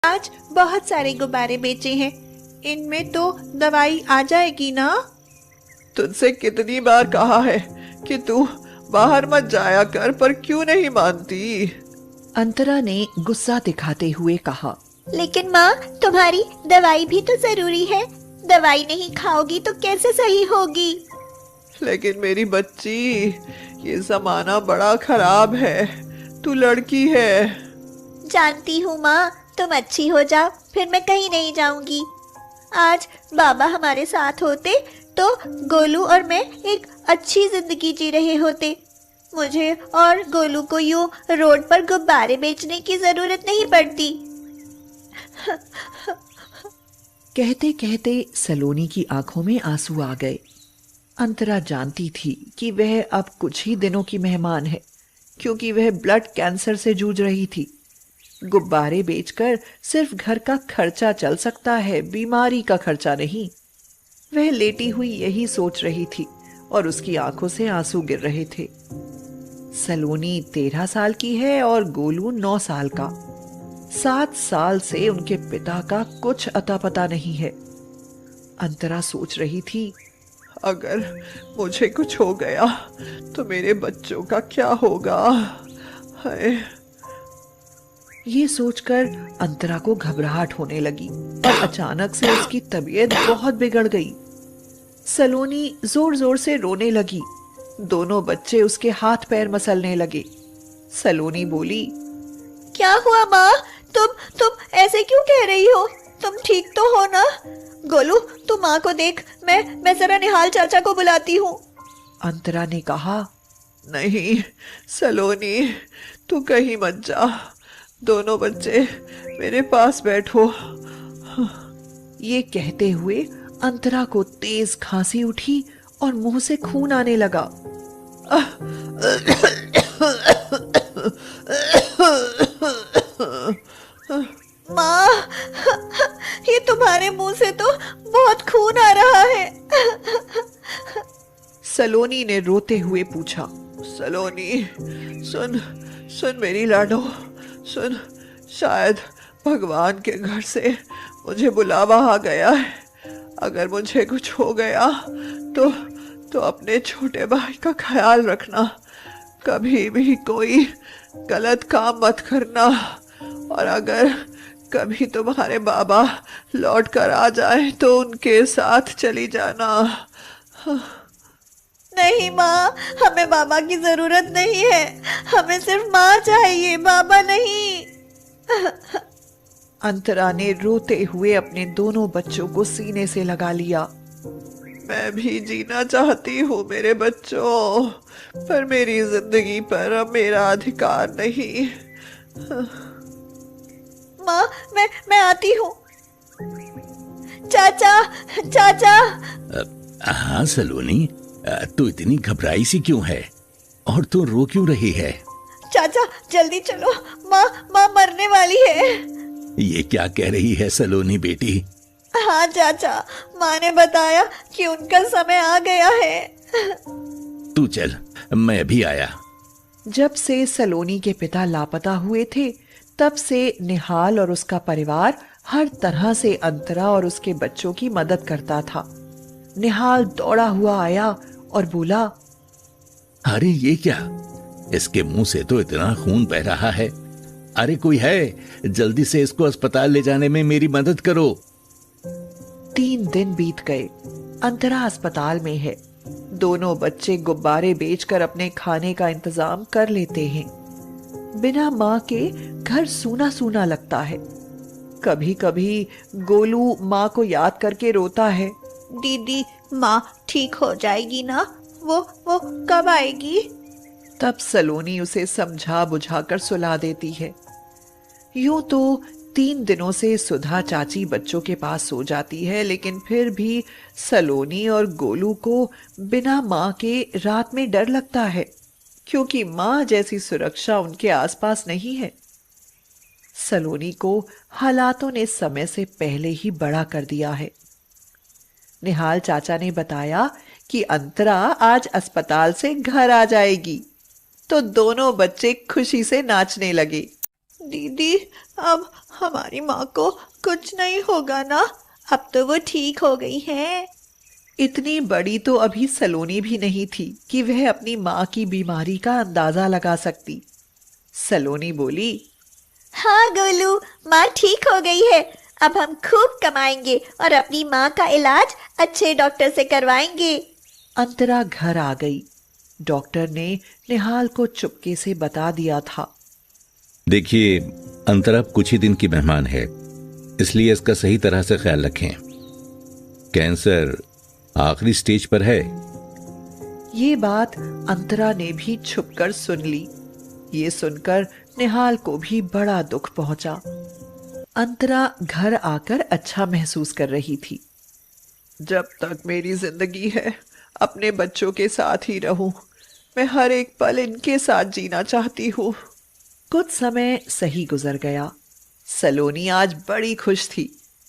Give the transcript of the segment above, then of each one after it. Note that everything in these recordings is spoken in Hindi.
आज बहुत सारे गुब्बारे बेचे हैं। इनमें तो दवाई आ जाएगी ना? तुझसे कितनी बार कहा है कि तू बाहर मत जाया कर, पर क्यों नहीं मानती? अंतरा ने गुस्सा दिखाते हुए कहा। लेकिन माँ, तुम्हारी दवाई भी तो जरूरी है। दवाई नहीं खाओगी तो कैसे सही होगी? लेकिन मेरी बच्ची, ये जमाना बड़ा खराब है। तू लड़की है। जानती हूँ माँ, तुम अच्छी हो जाओ, फिर मैं कहीं नहीं जाऊंगी। आज बाबा हमारे साथ होते तो गोलू और मैं एक अच्छी जिंदगी जी रहे होते। मुझे और गोलू को यूं रोड पर गुब्बारे बेचने की जरूरत नहीं पड़ती। कहते कहते सलोनी की आंखों में आंसू आ गए। अंतरा जानती थी कि वह अब कुछ ही दिनों की मेहमान है, क्योंकि वह ब्लड कैंसर से जूझ रही थी। गुब्बारे बेचकर सिर्फ घर का खर्चा चल सकता है, बीमारी का खर्चा नहीं। वह लेटी हुई यही सोच रही थी और उसकी आंखों से आंसू गिर रहे थे। सलोनी 13 साल की है और गोलू 9 साल का। 7 साल से उनके पिता का कुछ अता पता नहीं है। अंतरा सोच रही थी, अगर मुझे कुछ हो गया तो मेरे बच्चों का क्या होगा? हाय। ये सोचकर अंतरा को घबराहट होने लगी और अचानक से उसकी तबीयत बहुत बिगड़ गई। सलोनी जोर जोर से रोने लगी। दोनों बच्चे उसके हाथ पैर मसलने लगे। सलोनी बोली, क्या हुआ माँ? तुम ऐसे क्यों कह रही हो? तुम ठीक तो हो ना? गोलू, तू माँ को देख, मैं जरा निहाल चाचा को बुलाती हूँ। अंतरा ने कहा। नहीं सलोनी, तू कहीं मत जा। दोनों बच्चे मेरे पास बैठो। ये कहते हुए अंतरा को तेज खांसी उठी और मुंह से खून आने लगा। माँ, ये तुम्हारे मुंह से तो बहुत खून आ रहा है। सलोनी ने रोते हुए पूछा। सलोनी, सुन सुन मेरी लाडो, सुन। शायद भगवान के घर से मुझे बुलावा आ गया है। अगर मुझे कुछ हो गया तो अपने छोटे भाई का ख्याल रखना। कभी भी कोई गलत काम मत करना। और अगर कभी तुम्हारे बाबा लौट कर आ जाए तो उनके साथ चली जाना। नहीं माँ, हमें बाबा की जरूरत नहीं है। हमें सिर्फ माँ चाहिए, बाबा नहीं। अंतरा ने रोते हुए अपने दोनों बच्चों को सीने से लगा लिया। मैं भी जीना चाहती हूँ मेरे बच्चों, पर मेरी जिंदगी पर अब मेरा अधिकार नहीं। माँ, मैं आती हूँ। चाचा, चाचा। हाँ सलोनी, तू इतनी घबराई सी क्यों है और तू रो क्यों रही है? चाचा जल्दी चलो, माँ मरने वाली है। ये क्या कह रही है सलोनी बेटी? हाँ चाचा, माँ ने बताया कि उनका समय आ गया है। तू चल, मैं भी आया। जब से सलोनी के पिता लापता हुए थे, तब से निहाल और उसका परिवार हर तरह से अंतरा और उसके बच्चों की मदद करता था। निहाल दौड़ा हुआ आया और बोला, अरे ये क्या? इसके मुंह से तो इतना खून बह रहा है। अरे कोई है? जल्दी से इसको अस्पताल ले जाने में मेरी मदद करो। 3 दिन बीत गए। अंतरा अस्पताल में है। दोनों बच्चे गुब्बारे बेचकर अपने खाने का इंतजाम कर लेते हैं। बिना माँ के घर सूना सूना लगता है। कभी कभी गोलू माँ को याद करके रोता है। दीदी, माँ ठीक हो जाएगी ना? वो कब आएगी? तब सलोनी उसे समझा बुझाकर सुला देती है। यूं तो 3 दिनों से सुधा चाची बच्चों के पास सो जाती है, लेकिन फिर भी सलोनी और गोलू को बिना माँ के रात में डर लगता है, क्योंकि माँ जैसी सुरक्षा उनके आसपास नहीं है। सलोनी को हालातों ने समय से पहले ही बड़ा कर दिया है। निहाल चाचा ने बताया कि अंतरा आज अस्पताल से घर आ जाएगी, तो दोनों बच्चे खुशी से नाचने लगे। दीदी, अब हमारी माँ को कुछ नहीं होगा ना? अब तो वो ठीक हो गई है। इतनी बड़ी तो अभी सलोनी भी नहीं थी कि वह अपनी माँ की बीमारी का अंदाजा लगा सकती। सलोनी बोली, हाँ गोलू, माँ ठीक हो गई है। अब हम खूब कमाएंगे और अपनी माँ का इलाज अच्छे डॉक्टर से करवाएंगे। अंतरा घर आ गई। डॉक्टर ने निहाल को चुपके से बता दिया था। देखिए, अंतरा अब कुछ ही दिन की मेहमान है, इसलिए इसका सही तरह से ख्याल रखें। कैंसर आखिरी स्टेज पर है। ये बात अंतरा ने भी छुपकर सुन ली। ये सुनकर निहाल को भी बड़ा दुख पहुंचा। अंतरा घर आकर अच्छा महसूस कर रही थी। जब तक मेरी जिंदगी है, अपने बच्चों के साथ ही रहूं। मैं हर एक पल इनके साथ जीना चाहती हूँ। कुछ समय सही गुजर गया। सलोनी आज बड़ी खुश थी।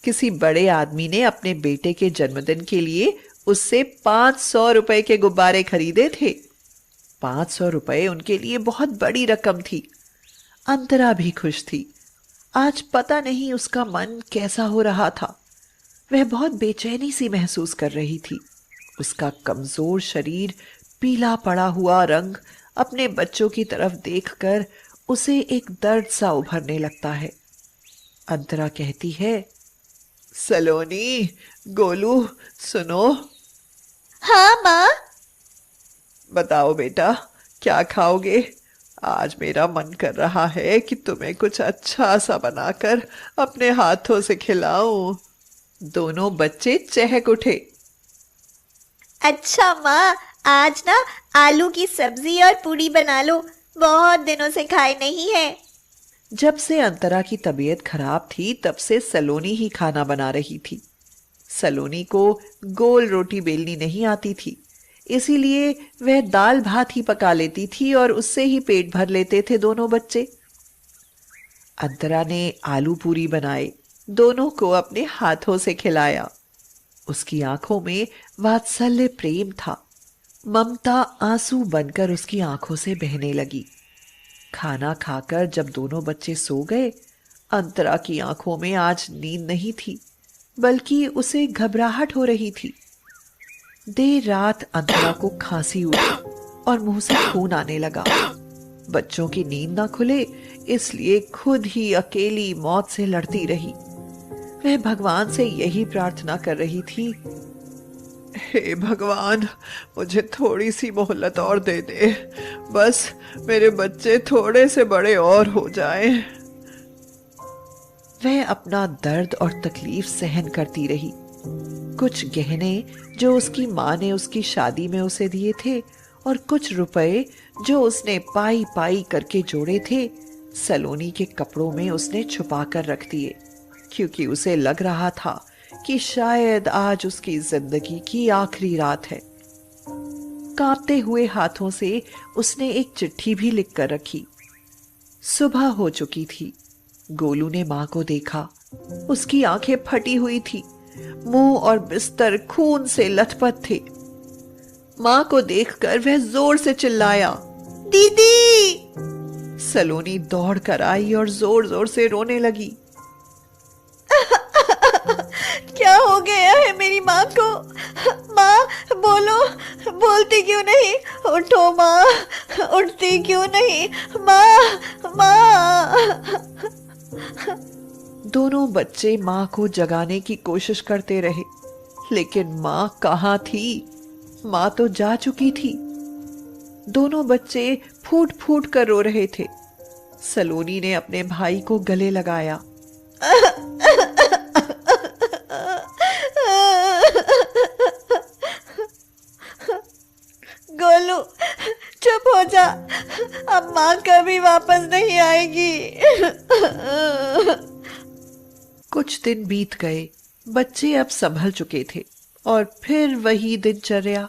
किसी बड़े आदमी ने अपने बेटे के जन्मदिन के लिए उससे 500 रुपए के गुब्बारे खरीदे थे। 500 रुपए उनके लिए बहुत बड़ी रकम थी। अंतरा भी खुश थी। आज पता नहीं उसका मन कैसा हो रहा था। वह बहुत बेचैनी सी महसूस कर रही थी। उसका कमजोर शरीर, पीला पड़ा हुआ रंग अपने बच्चों की तरफ देखकर उसे एक दर्द सा उभरने लगता है। अंतरा कहती है, सलोनी, गोलू, सुनो। हाँ माँ। बताओ बेटा, क्या खाओगे? आज मेरा मन कर रहा है कि तुम्हें कुछ अच्छा सा बनाकर अपने हाथों से खिलाऊं। दोनों बच्चे चहक उठे। अच्छा माँ, आज ना आलू की सब्जी और पूरी बना लो, बहुत दिनों से खाए नहीं है। जब से अंतरा की तबीयत खराब थी तब से सलोनी ही खाना बना रही थी। सलोनी को गोल रोटी बेलनी नहीं आती थी, इसीलिए वह दाल भात ही पका लेती थी और उससे ही पेट भर लेते थे दोनों बच्चे। अंतरा ने आलू पूरी बनाए, दोनों को अपने हाथों से खिलाया। उसकी आंखों में वात्सल्य प्रेम था। ममता आंसू बनकर उसकी आंखों से बहने लगी। खाना खाकर जब दोनों बच्चे सो गए, अंतरा की आंखों में आज नींद नहीं थी, बल्कि उसे घबराहट हो रही थी। देर रात अंतरा को खांसी उठी और मुंह से खून आने लगा। बच्चों की नींद ना खुले, इसलिए खुद ही अकेली मौत से लड़ती रही। वह भगवान से यही प्रार्थना कर रही थी, हे भगवान, मुझे थोड़ी सी मोहलत और दे दे। बस मेरे बच्चे थोड़े से बड़े और हो जाएं। वह अपना दर्द और तकलीफ सहन करती रही। कुछ गहने जो उसकी माँ ने उसकी शादी में उसे दिए थे और कुछ रुपए जो उसने पाई पाई करके जोड़े थे, सलोनी के कपड़ों में उसने छुपा कर रख दिए, क्योंकि उसे लग रहा था कि शायद आज उसकी जिंदगी की आखिरी रात है। कांपते हुए हाथों से उसने एक चिट्ठी भी लिख कर रखी। सुबह हो चुकी थी। गोलू ने माँ को देखा। उसकी आंखें फटी हुई थी, मुंह और बिस्तर खून से लथपथ थे। माँ को देखकर वह जोर से चिल्लाया, दीदी। सलोनी दौड़ कर आई और जोर जोर से रोने लगी। क्या हो गया है मेरी माँ को? माँ बोलो, बोलती क्यों नहीं? उठो माँ, उठती क्यों नहीं? माँ, माँ। दोनों बच्चे माँ को जगाने की कोशिश करते रहे, लेकिन माँ कहाँ थी? माँ तो जा चुकी थी। दोनों बच्चे फूट फूट कर रो रहे थे। सलोनी ने अपने भाई को गले लगाया। गोलू, चुप हो जा, अब माँ कभी वापस नहीं आएगी। कुछ दिन बीत गए। बच्चे अब संभल चुके थे और फिर वही दिनचर्या।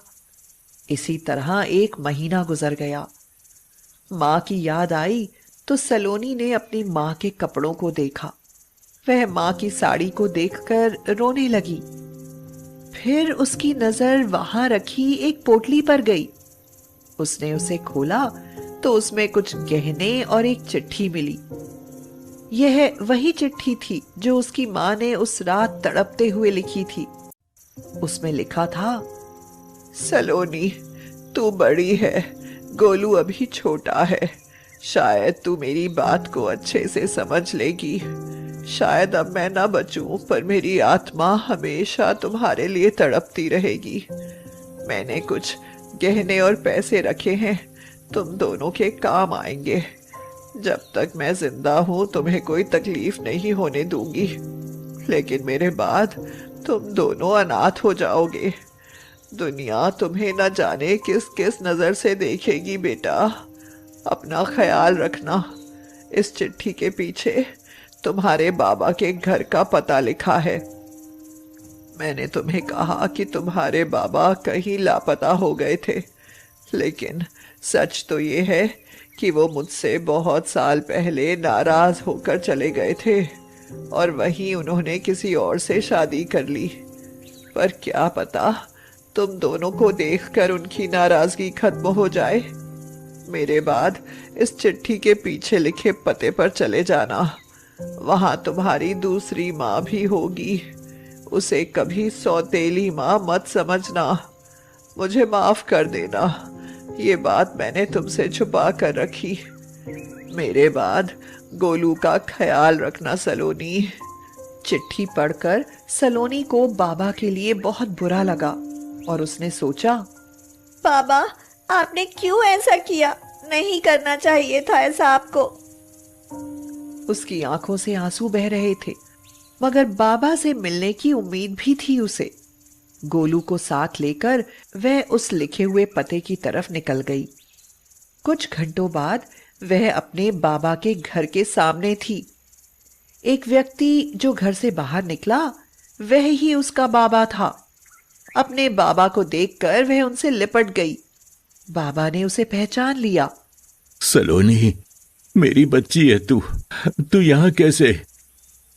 इसी तरह 1 महीना गुजर गया। माँ की याद आई तो सलोनी ने अपनी माँ के कपड़ों को देखा। वह माँ की साड़ी को देखकर रोने लगी। फिर उसकी नजर वहां रखी एक पोटली पर गई। उसने उसे खोला तो उसमें कुछ गहने और एक चिट्ठी मिली। यह वही चिट्ठी थी जो उसकी माँ ने उस रात तड़पते हुए लिखी थी। उसमें लिखा था, सलोनी, तू बड़ी है, गोलू अभी छोटा है। शायद तू मेरी बात को अच्छे से समझ लेगी। शायद अब मैं ना बचूं, पर मेरी आत्मा हमेशा तुम्हारे लिए तड़पती रहेगी। मैंने कुछ गहने और पैसे रखे हैं, तुम दोनों के काम आएंगे। जब तक मैं जिंदा हूं तुम्हें कोई तकलीफ नहीं होने दूंगी, लेकिन मेरे बाद तुम दोनों अनाथ हो जाओगे। दुनिया तुम्हें न जाने किस किस नजर से देखेगी बेटा। अपना ख्याल रखना। इस चिट्ठी के पीछे तुम्हारे बाबा के घर का पता लिखा है। मैंने तुम्हें कहा कि तुम्हारे बाबा कहीं लापता हो गए थे, लेकिन सच तो ये है कि वो मुझसे बहुत साल पहले नाराज होकर चले गए थे और वहीं उन्होंने किसी और से शादी कर ली। पर क्या पता तुम दोनों को देखकर उनकी नाराजगी खत्म हो जाए। मेरे बाद इस चिट्ठी के पीछे लिखे पते पर चले जाना। वहां तुम्हारी दूसरी माँ भी होगी। उसे कभी सौतेली माँ मत समझना। मुझे माफ कर देना, ये बात मैंने तुमसे छुपा कर रखी। मेरे बाद गोलू का ख्याल रखना सलोनी। चिट्ठी पढ़कर सलोनी को बाबा के लिए बहुत बुरा लगा और उसने सोचा, बाबा, आपने क्यों ऐसा किया? नहीं करना चाहिए था ऐसा आपको। उसकी आंखों से आंसू बह रहे थे, मगर बाबा से मिलने की उम्मीद भी थी उसे। गोलू को साथ लेकर वह उस लिखे हुए पते की तरफ निकल गई। कुछ घंटों बाद वह अपने बाबा के घर के सामने थी। एक व्यक्ति जो घर से बाहर निकला, वह ही उसका बाबा था। अपने बाबा को देखकर वह उनसे लिपट गई। बाबा ने उसे पहचान लिया। सलोनी, मेरी बच्ची है तू यहाँ कैसे?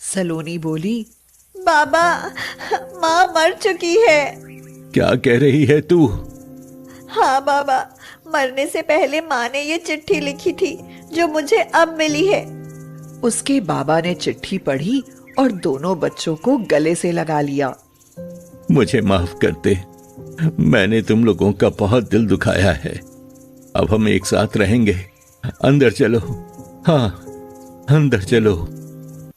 सलोनी बोली, बाबा, माँ मर चुकी है। क्या कह रही है तू? हाँ बाबा, मरने से पहले माँ ने ये चिट्ठी लिखी थी जो मुझे अब मिली है। उसके बाबा ने चिट्ठी पढ़ी और दोनों बच्चों को गले से लगा लिया। मुझे माफ कर दे, मैंने तुम लोगों का बहुत दिल दुखाया है। अब हम एक साथ रहेंगे। अंदर चलो। हाँ, अंदर चलो।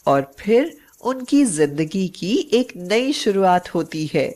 और फिर उनकी जिंदगी की एक नई शुरुआत होती है।